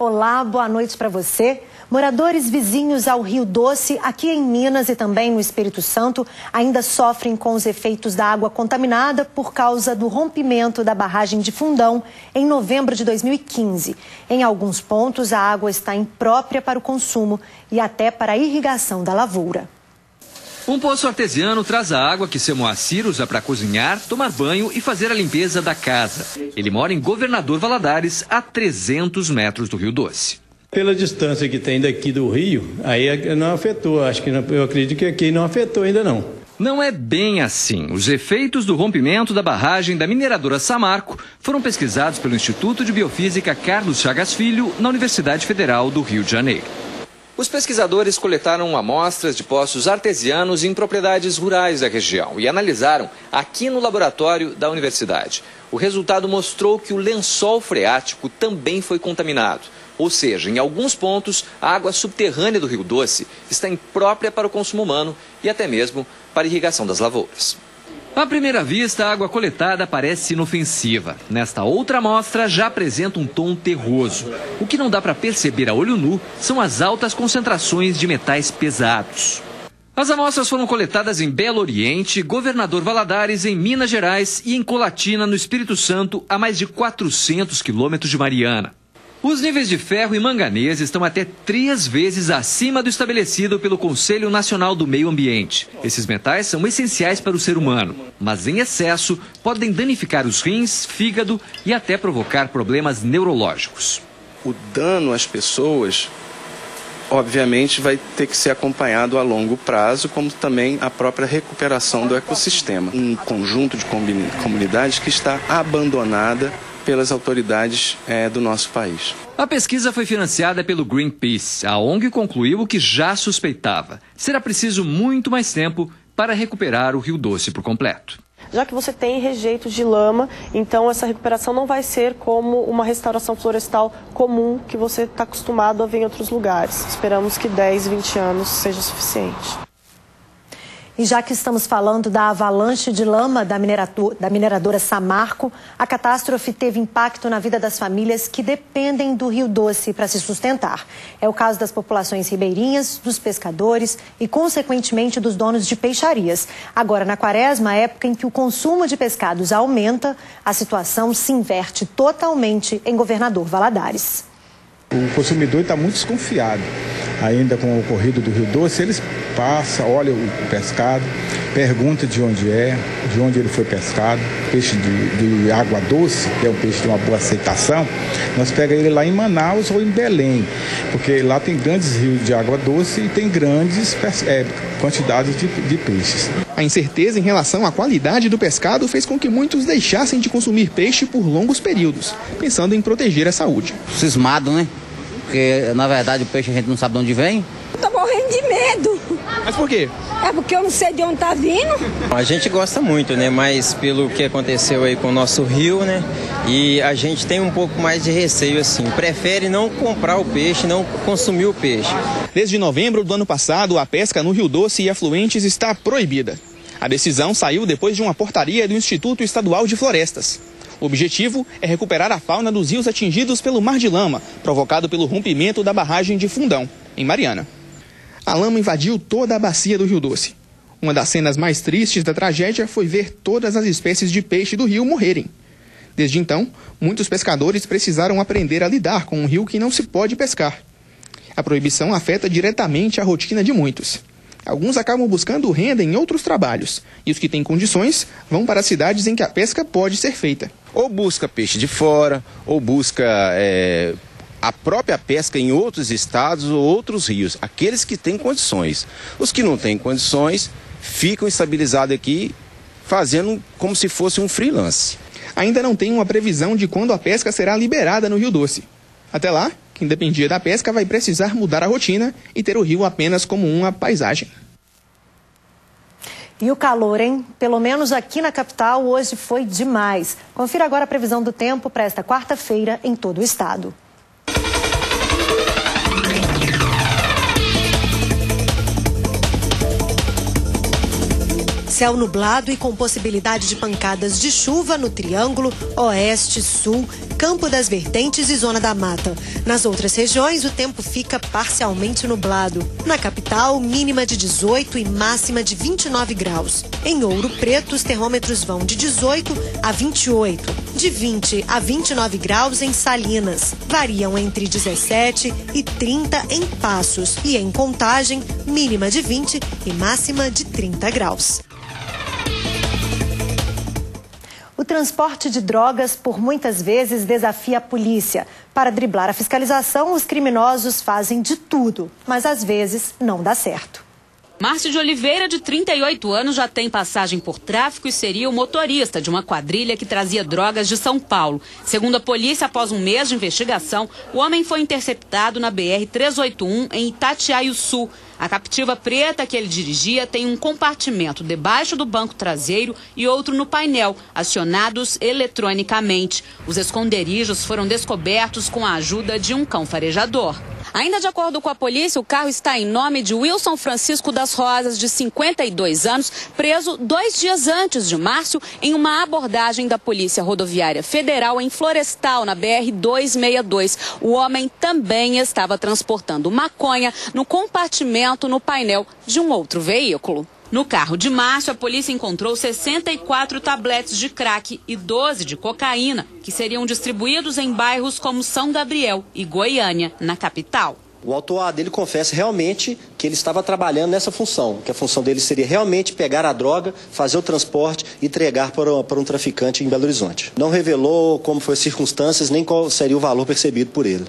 Olá, boa noite para você. Moradores vizinhos ao Rio Doce, aqui em Minas e também no Espírito Santo, ainda sofrem com os efeitos da água contaminada por causa do rompimento da barragem de Fundão em novembro de 2015. Em alguns pontos, a água está imprópria para o consumo e até para a irrigação da lavoura. Um poço artesiano traz a água que seu Moacir usa para cozinhar, tomar banho e fazer a limpeza da casa. Ele mora em Governador Valadares, a 300 metros do Rio Doce. Pela distância que tem daqui do rio, aí não afetou. Eu acredito que aqui não afetou ainda não. Não é bem assim. Os efeitos do rompimento da barragem da mineradora Samarco foram pesquisados pelo Instituto de Biofísica Carlos Chagas Filho, na Universidade Federal do Rio de Janeiro. Os pesquisadores coletaram amostras de poços artesianos em propriedades rurais da região e analisaram aqui no laboratório da universidade. O resultado mostrou que o lençol freático também foi contaminado. Ou seja, em alguns pontos, a água subterrânea do Rio Doce está imprópria para o consumo humano e até mesmo para a irrigação das lavouras. À primeira vista, a água coletada parece inofensiva. Nesta outra amostra, já apresenta um tom terroso. O que não dá para perceber a olho nu são as altas concentrações de metais pesados. As amostras foram coletadas em Belo Oriente, Governador Valadares, em Minas Gerais e em Colatina, no Espírito Santo, a mais de 400 quilômetros de Mariana. Os níveis de ferro e manganês estão até 3 vezes acima do estabelecido pelo Conselho Nacional do Meio Ambiente. Esses metais são essenciais para o ser humano, mas em excesso podem danificar os rins, fígado e até provocar problemas neurológicos. O dano às pessoas, obviamente, vai ter que ser acompanhado a longo prazo, como também a própria recuperação do ecossistema. Um conjunto de comunidades que está abandonada pelas autoridades do nosso país. A pesquisa foi financiada pelo Greenpeace. A ONG concluiu o que já suspeitava. Será preciso muito mais tempo para recuperar o Rio Doce por completo. Já que você tem rejeitos de lama, então essa recuperação não vai ser como uma restauração florestal comum que você está acostumado a ver em outros lugares. Esperamos que 10, 20 anos seja suficiente. E já que estamos falando da avalanche de lama da mineradora Samarco, a catástrofe teve impacto na vida das famílias que dependem do Rio Doce para se sustentar. É o caso das populações ribeirinhas, dos pescadores e, consequentemente, dos donos de peixarias. Agora, na quaresma, época em que o consumo de pescados aumenta, a situação se inverte totalmente em Governador Valadares. O consumidor está muito desconfiado. Ainda com o ocorrido do Rio Doce, eles passam, olham o pescado, perguntam de onde ele foi pescado. Peixe de água doce, que é um peixe de uma boa aceitação, nós pegamos ele lá em Manaus ou em Belém, porque lá tem grandes rios de água doce e tem grandes quantidades de peixes. A incerteza em relação à qualidade do pescado fez com que muitos deixassem de consumir peixe por longos períodos, pensando em proteger a saúde. Cismado, né? Porque, na verdade, o peixe a gente não sabe de onde vem. Tô morrendo de medo. Mas por quê? É porque eu não sei de onde tá vindo. A gente gosta muito, né? Mas pelo que aconteceu aí com o nosso rio, né? E a gente tem um pouco mais de receio, assim. Prefere não comprar o peixe, não consumir o peixe. Desde novembro do ano passado, a pesca no Rio Doce e afluentes está proibida. A decisão saiu depois de uma portaria do Instituto Estadual de Florestas. O objetivo é recuperar a fauna dos rios atingidos pelo mar de lama, provocado pelo rompimento da barragem de Fundão, em Mariana. A lama invadiu toda a bacia do Rio Doce. Uma das cenas mais tristes da tragédia foi ver todas as espécies de peixe do rio morrerem. Desde então, muitos pescadores precisaram aprender a lidar com um rio que não se pode pescar. A proibição afeta diretamente a rotina de muitos. Alguns acabam buscando renda em outros trabalhos, e os que têm condições vão para cidades em que a pesca pode ser feita. Ou busca peixe de fora, ou busca a própria pesca em outros estados ou outros rios, aqueles que têm condições. Os que não têm condições ficam estabilizados aqui, fazendo como se fosse um freelance. Ainda não tem uma previsão de quando a pesca será liberada no Rio Doce. Até lá, quem dependia da pesca vai precisar mudar a rotina e ter o rio apenas como uma paisagem. E o calor, hein? Pelo menos aqui na capital, hoje foi demais. Confira agora a previsão do tempo para esta quarta-feira em todo o estado. Céu nublado e com possibilidade de pancadas de chuva no Triângulo, Oeste, Sul, Campo das Vertentes e Zona da Mata. Nas outras regiões, o tempo fica parcialmente nublado. Na capital, mínima de 18 e máxima de 29 graus. Em Ouro Preto, os termômetros vão de 18 a 28. De 20 a 29 graus em Salinas. Variam entre 17 e 30 em Passos. E em Contagem, mínima de 20 e máxima de 30 graus. O transporte de drogas, por muitas vezes, desafia a polícia. Para driblar a fiscalização, os criminosos fazem de tudo, mas às vezes não dá certo. Márcio de Oliveira, de 38 anos, já tem passagem por tráfico e seria o motorista de uma quadrilha que trazia drogas de São Paulo. Segundo a polícia, após um mês de investigação, o homem foi interceptado na BR-381 em Itatiaiuçu. A captiva preta que ele dirigia tem um compartimento debaixo do banco traseiro e outro no painel, acionados eletronicamente. Os esconderijos foram descobertos com a ajuda de um cão farejador. Ainda de acordo com a polícia, o carro está em nome de Wilson Francisco das Rosas, de 52 anos, preso 2 dias antes de Márcio em uma abordagem da Polícia Rodoviária Federal em Florestal, na BR-262. O homem também estava transportando maconha no compartimento no painel de um outro veículo. No carro de Márcio, a polícia encontrou 64 tabletes de crack e 12 de cocaína, que seriam distribuídos em bairros como São Gabriel e Goiânia, na capital. O autor dele confessa realmente que ele estava trabalhando nessa função, que a função dele seria realmente pegar a droga, fazer o transporte e entregar para um traficante em Belo Horizonte. Não revelou como foram as circunstâncias nem qual seria o valor percebido por ele.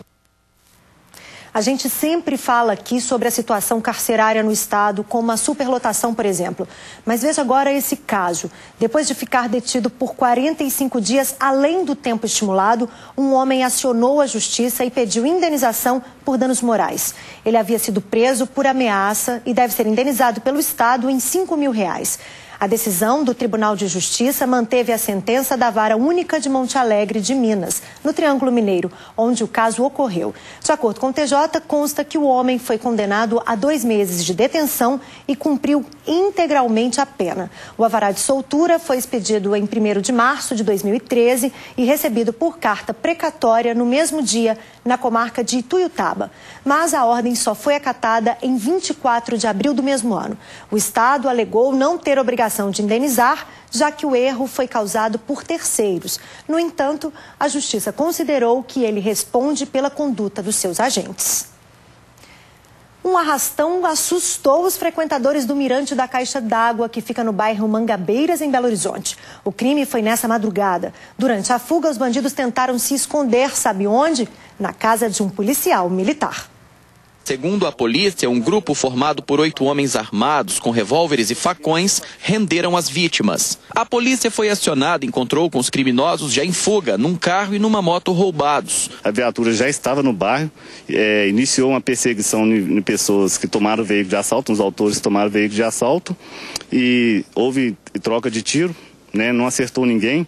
A gente sempre fala aqui sobre a situação carcerária no estado, como a superlotação, por exemplo. Mas veja agora esse caso. Depois de ficar detido por 45 dias, além do tempo estimulado, um homem acionou a justiça e pediu indenização por danos morais. Ele havia sido preso por ameaça e deve ser indenizado pelo estado em R$5 mil. A decisão do Tribunal de Justiça manteve a sentença da Vara Única de Monte Alegre de Minas, no Triângulo Mineiro, onde o caso ocorreu. De acordo com o TJ, consta que o homem foi condenado a 2 meses de detenção e cumpriu integralmente a pena. O alvará de soltura foi expedido em 1º de março de 2013 e recebido por carta precatória no mesmo dia, na comarca de Ituiutaba. Mas a ordem só foi acatada em 24 de abril do mesmo ano. O Estado alegou não ter obrigação de indenizar, já que o erro foi causado por terceiros. No entanto, a Justiça considerou que ele responde pela conduta dos seus agentes. Um arrastão assustou os frequentadores do Mirante da Caixa d'Água, que fica no bairro Mangabeiras, em Belo Horizonte. O crime foi nessa madrugada. Durante a fuga, os bandidos tentaram se esconder, sabe onde? Na casa de um policial militar. Segundo a polícia, um grupo formado por 8 homens armados com revólveres e facões renderam as vítimas. A polícia foi acionada e encontrou com os criminosos já em fuga, num carro e numa moto roubados. A viatura já estava no bairro, iniciou uma perseguição em pessoas que tomaram o veículo de assalto, os autores tomaram o veículo de assalto e houve troca de tiro. Não acertou ninguém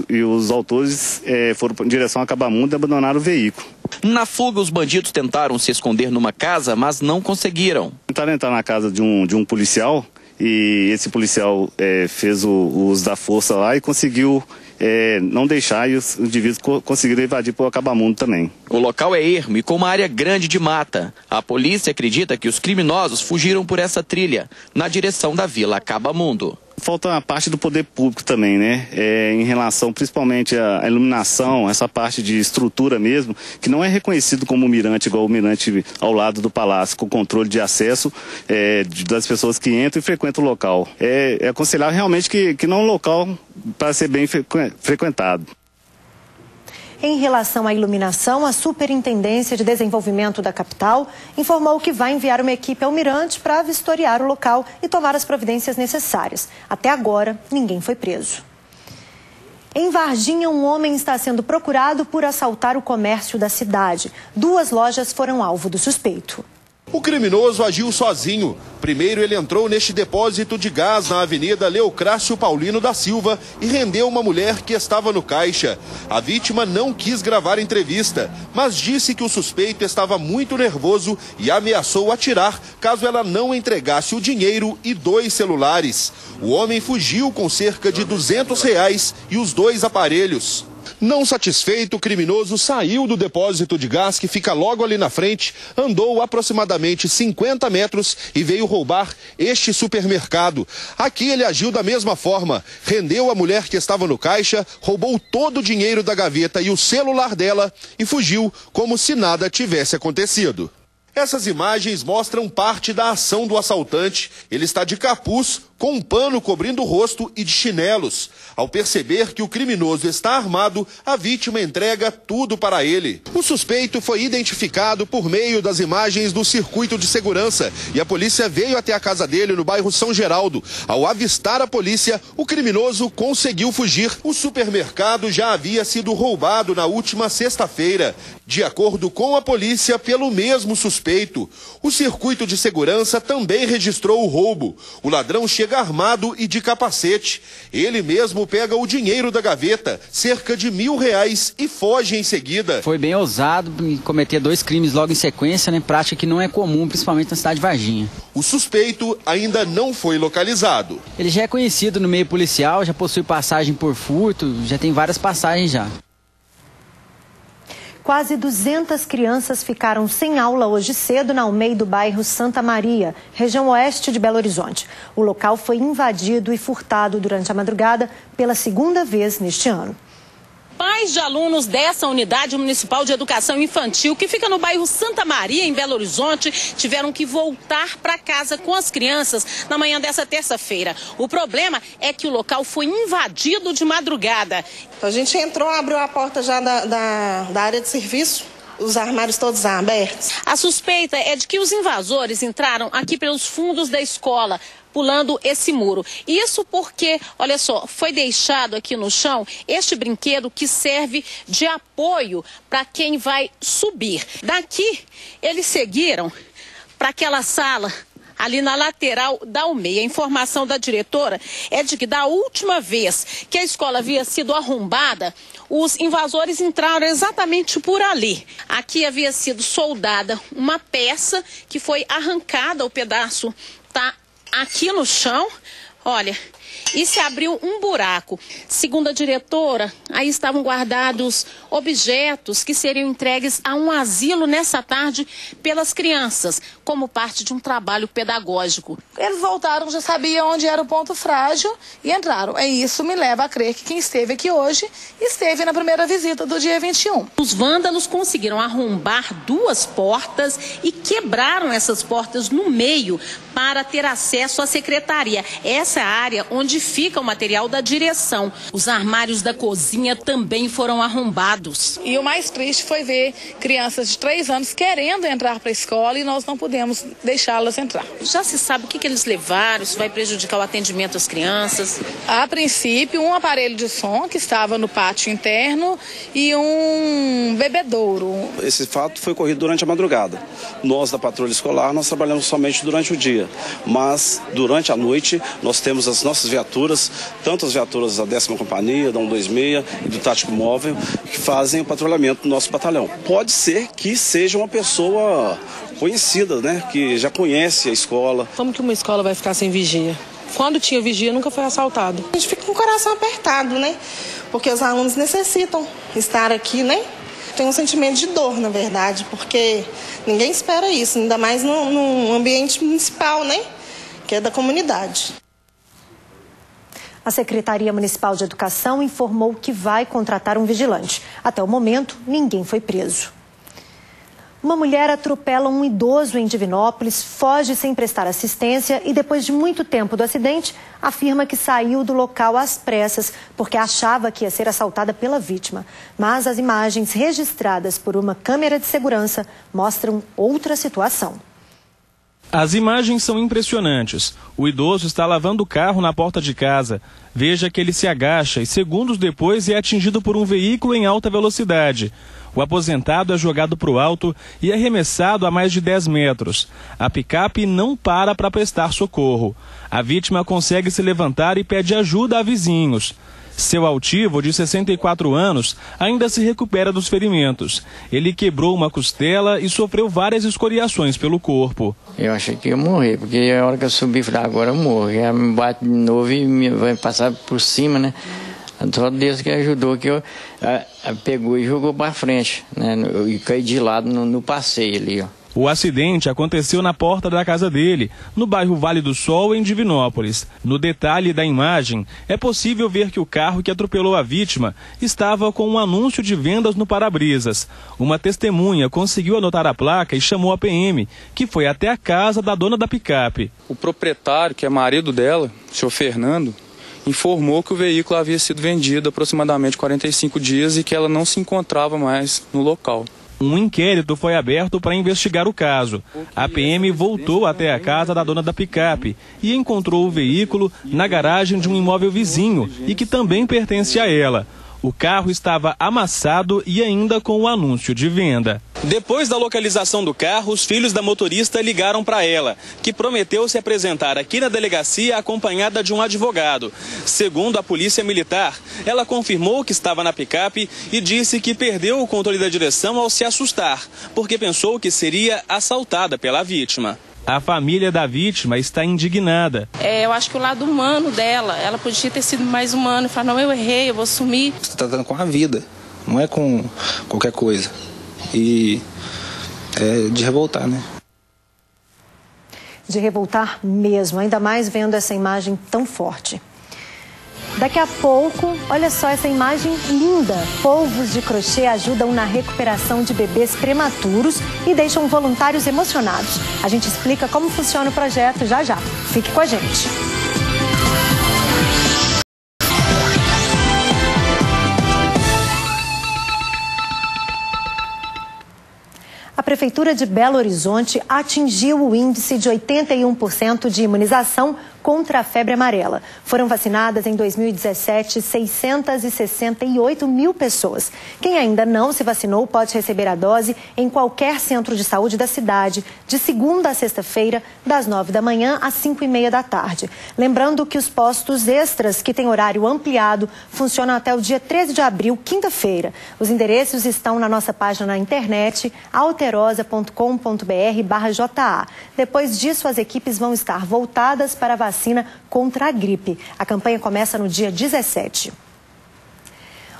e os autores foram em direção a Acabamundo e abandonaram o veículo. Na fuga, os bandidos tentaram se esconder numa casa, mas não conseguiram. Tentaram entrar na casa de um policial e esse policial fez o uso da força lá e conseguiu não deixar, e os indivíduos conseguiram invadir para o Acabamundo também. O local é ermo e com uma área grande de mata. A polícia acredita que os criminosos fugiram por essa trilha, na direção da Vila Acabamundo. Falta a parte do poder público também, em relação principalmente à iluminação, essa parte de estrutura mesmo, que não é reconhecido como mirante, igual o mirante ao lado do palácio, com controle de acesso das pessoas que entram e frequentam o local. É aconselhável realmente que não é um local para ser bem frequentado. Em relação à iluminação, a Superintendência de Desenvolvimento da capital informou que vai enviar uma equipe ao Mirante para vistoriar o local e tomar as providências necessárias. Até agora, ninguém foi preso. Em Varginha, um homem está sendo procurado por assaltar o comércio da cidade. 2 lojas foram alvo do suspeito. O criminoso agiu sozinho. Primeiro ele entrou neste depósito de gás na Avenida Leocrácio Paulino da Silva e rendeu uma mulher que estava no caixa. A vítima não quis gravar a entrevista, mas disse que o suspeito estava muito nervoso e ameaçou atirar caso ela não entregasse o dinheiro e 2 celulares. O homem fugiu com cerca de R$200 e os 2 aparelhos. Não satisfeito, o criminoso saiu do depósito de gás que fica logo ali na frente, andou aproximadamente 50 metros e veio roubar este supermercado. Aqui ele agiu da mesma forma, rendeu a mulher que estava no caixa, roubou todo o dinheiro da gaveta e o celular dela e fugiu como se nada tivesse acontecido. Essas imagens mostram parte da ação do assaltante. Ele está de capuz, com um pano cobrindo o rosto e de chinelos. Ao perceber que o criminoso está armado, a vítima entrega tudo para ele. O suspeito foi identificado por meio das imagens do circuito de segurança e a polícia veio até a casa dele no bairro São Geraldo. Ao avistar a polícia, o criminoso conseguiu fugir. O supermercado já havia sido roubado na última sexta-feira. De acordo com a polícia, pelo mesmo suspeito. O circuito de segurança também registrou o roubo. O ladrão chega armado e de capacete. Ele mesmo pega o dinheiro da gaveta, cerca de R$1.000, e foge em seguida. Foi bem ousado cometer 2 crimes logo em sequência, né? Prática que não é comum, principalmente na cidade de Varginha. O suspeito ainda não foi localizado. Ele já é conhecido no meio policial, já possui passagem por furto, já tem várias passagens já. Quase 200 crianças ficaram sem aula hoje cedo na UMEI do bairro Santa Maria, região oeste de Belo Horizonte. O local foi invadido e furtado durante a madrugada pela 2ª vez neste ano. Pais de alunos dessa unidade municipal de educação infantil, que fica no bairro Santa Maria, em Belo Horizonte, tiveram que voltar para casa com as crianças na manhã dessa terça-feira. O problema é que o local foi invadido de madrugada. A gente entrou, abriu a porta já da área de serviço. Os armários todos abertos. A suspeita é de que os invasores entraram aqui pelos fundos da escola, pulando esse muro. Isso porque, olha só, foi deixado aqui no chão este brinquedo que serve de apoio para quem vai subir. Daqui, eles seguiram para aquela sala ali na lateral da UMEI. A informação da diretora é de que da última vez que a escola havia sido arrombada, os invasores entraram exatamente por ali. Aqui havia sido soldada uma peça que foi arrancada, o pedaço está aqui no chão, olha, e se abriu um buraco. Segundo a diretora, aí estavam guardados objetos que seriam entregues a um asilo nessa tarde pelas crianças, como parte de um trabalho pedagógico. Eles voltaram, já sabiam onde era o ponto frágil e entraram. Isso me leva a crer que quem esteve aqui hoje esteve na primeira visita do dia 21. Os vândalos conseguiram arrombar 2 portas e quebraram essas portas no meio para ter acesso à secretaria. Essa é a área onde fica o material da direção. Os armários da cozinha também foram arrombados. E o mais triste foi ver crianças de 3 anos querendo entrar para a escola e nós não pudemos deixá-las entrar. Já se sabe o que eles levaram, isso vai prejudicar o atendimento às crianças? A princípio, um aparelho de som que estava no pátio interno e um bebedouro. Esse fato foi ocorrido durante a madrugada. Nós da patrulha escolar, nós trabalhamos somente durante o dia, mas durante a noite nós temos as nossas viaturas, tanto as viaturas da 10ª Companhia, da 126 e do Tático Móvel, que fazem o patrulhamento do nosso batalhão. Pode ser que seja uma pessoa conhecida, né, que já conhece a escola. Como que uma escola vai ficar sem vigia? Quando tinha vigia, nunca foi assaltado. A gente fica com o coração apertado, né? Porque os alunos necessitam estar aqui, né? Tem um sentimento de dor, na verdade, porque ninguém espera isso, ainda mais num ambiente municipal, né? Que é da comunidade. A Secretaria Municipal de Educação informou que vai contratar um vigilante. Até o momento, ninguém foi preso. Uma mulher atropela um idoso em Divinópolis, foge sem prestar assistência e, depois de muito tempo do acidente, afirma que saiu do local às pressas porque achava que ia ser assaltada pela vítima. Mas as imagens registradas por uma câmera de segurança mostram outra situação. As imagens são impressionantes. O idoso está lavando o carro na porta de casa. Veja que ele se agacha e segundos depois é atingido por um veículo em alta velocidade. O aposentado é jogado para o alto e arremessado a mais de 10 metros. A picape não para prestar socorro. A vítima consegue se levantar e pede ajuda a vizinhos. Seu altivo, de 64 anos, ainda se recupera dos ferimentos. Ele quebrou uma costela e sofreu várias escoriações pelo corpo. Eu achei que ia morrer, porque a hora que eu subi, eu falei, agora eu morro. Ela me bate de novo e vai passar por cima, né? Só Deus que ajudou, que eu pegou e jogou para frente, né? E caí de lado no passeio ali, ó. O acidente aconteceu na porta da casa dele, no bairro Vale do Sol, em Divinópolis. No detalhe da imagem, é possível ver que o carro que atropelou a vítima estava com um anúncio de vendas no para-brisas. Uma testemunha conseguiu anotar a placa e chamou a PM, que foi até a casa da dona da picape. O proprietário, que é marido dela, o senhor Fernando, informou que o veículo havia sido vendido há aproximadamente 45 dias e que ela não se encontrava mais no local. Um inquérito foi aberto para investigar o caso. A PM voltou até a casa da dona da picape e encontrou o veículo na garagem de um imóvel vizinho e que também pertence a ela. O carro estava amassado e ainda com o anúncio de venda. Depois da localização do carro, os filhos da motorista ligaram para ela, que prometeu se apresentar aqui na delegacia acompanhada de um advogado. Segundo a polícia militar, ela confirmou que estava na picape e disse que perdeu o controle da direção ao se assustar, porque pensou que seria assaltada pela vítima. A família da vítima está indignada. Eu acho que o lado humano dela, ela podia ter sido mais humana, falar, não, eu errei, eu vou sumir. Você está tratando com a vida, não é com qualquer coisa. E é de revoltar, né? De revoltar mesmo, ainda mais vendo essa imagem tão forte. Daqui a pouco, olha só essa imagem linda. Polvos de crochê ajudam na recuperação de bebês prematuros e deixam voluntários emocionados. A gente explica como funciona o projeto já já. Fique com a gente. A Prefeitura de Belo Horizonte atingiu o índice de 81% de imunização contra a febre amarela. Foram vacinadas em 2017 668 mil pessoas. Quem ainda não se vacinou pode receber a dose em qualquer centro de saúde da cidade, de segunda a sexta-feira, das 9 da manhã às 5h30 da tarde. Lembrando que os postos extras, que têm horário ampliado, funcionam até o dia 13 de abril, quinta-feira. Os endereços estão na nossa página na internet, alterosa.com.br/JA. Depois disso, as equipes vão estar voltadas para a vacina contra a gripe. A campanha começa no dia 17.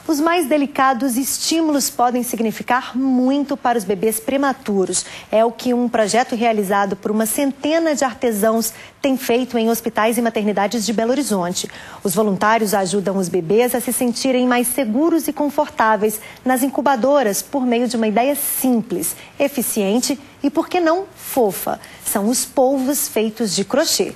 Os mais delicados estímulos podem significar muito para os bebês prematuros. É o que um projeto realizado por uma centena de artesãos tem feito em hospitais e maternidades de Belo Horizonte. Os voluntários ajudam os bebês a se sentirem mais seguros e confortáveis nas incubadoras por meio de uma ideia simples, eficiente e, por que não, fofa. São os polvos feitos de crochê.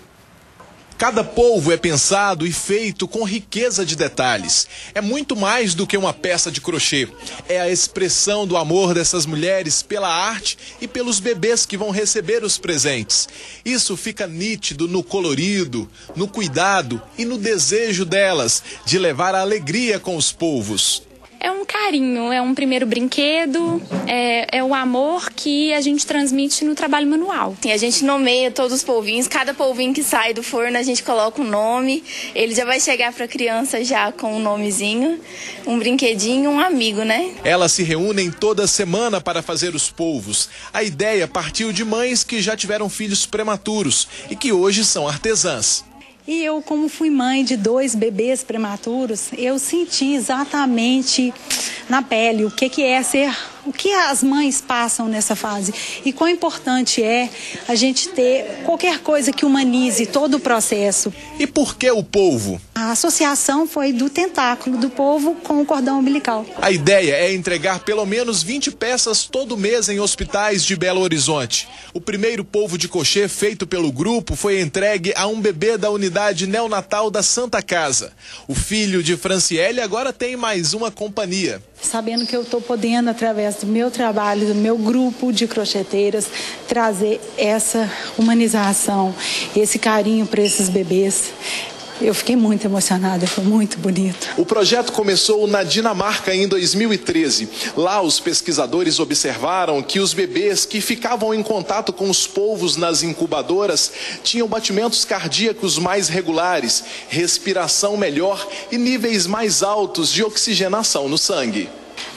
Cada polvo é pensado e feito com riqueza de detalhes. É muito mais do que uma peça de crochê. É a expressão do amor dessas mulheres pela arte e pelos bebês que vão receber os presentes. Isso fica nítido no colorido, no cuidado e no desejo delas de levar a alegria com os polvos. É um carinho, é um primeiro brinquedo, é o amor que a gente transmite no trabalho manual. E a gente nomeia todos os polvinhos, cada polvinho que sai do forno a gente coloca um nome, ele já vai chegar para a criança já com um nomezinho, um brinquedinho, um amigo, né? Elas se reúnem toda semana para fazer os polvos. A ideia partiu de mães que já tiveram filhos prematuros e que hoje são artesãs. E eu, como fui mãe de 2 bebês prematuros, eu senti exatamente na pele o que é ser, o que as mães passam nessa fase. E quão importante é a gente ter qualquer coisa que humanize todo o processo. E por que o polvo? A associação foi do tentáculo do polvo com o cordão umbilical. A ideia é entregar pelo menos 20 peças todo mês em hospitais de Belo Horizonte. O primeiro polvo de crochê feito pelo grupo foi entregue a um bebê da unidade neonatal da Santa Casa. O filho de Franciele agora tem mais uma companhia. sabendo que eu estou podendo, através do meu trabalho, do meu grupo de crocheteiras, trazer essa humanização, esse carinho para esses bebês. Eu fiquei muito emocionada, foi muito bonito. O projeto começou na Dinamarca em 2013. Lá, os pesquisadores observaram que os bebês que ficavam em contato com os polvos nas incubadoras tinham batimentos cardíacos mais regulares, respiração melhor e níveis mais altos de oxigenação no sangue.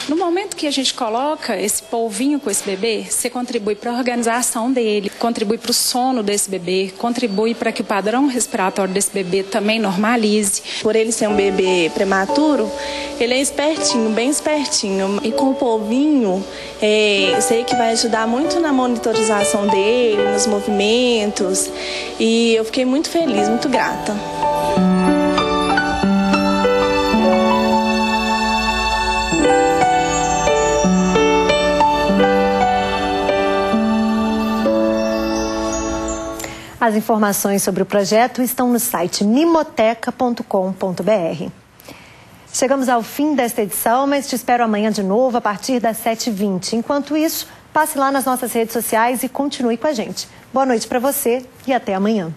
No momento que a gente coloca esse polvinho com esse bebê, você contribui para a organização dele, contribui para o sono desse bebê, contribui para que o padrão respiratório desse bebê também normalize. Por ele ser um bebê prematuro, ele é espertinho, bem espertinho. E com o polvinho, eu sei que vai ajudar muito na monitorização dele, nos movimentos. E eu fiquei muito feliz, muito grata. As informações sobre o projeto estão no site mimoteca.com.br. Chegamos ao fim desta edição, mas te espero amanhã de novo a partir das 7h20. Enquanto isso, passe lá nas nossas redes sociais e continue com a gente. Boa noite para você e até amanhã.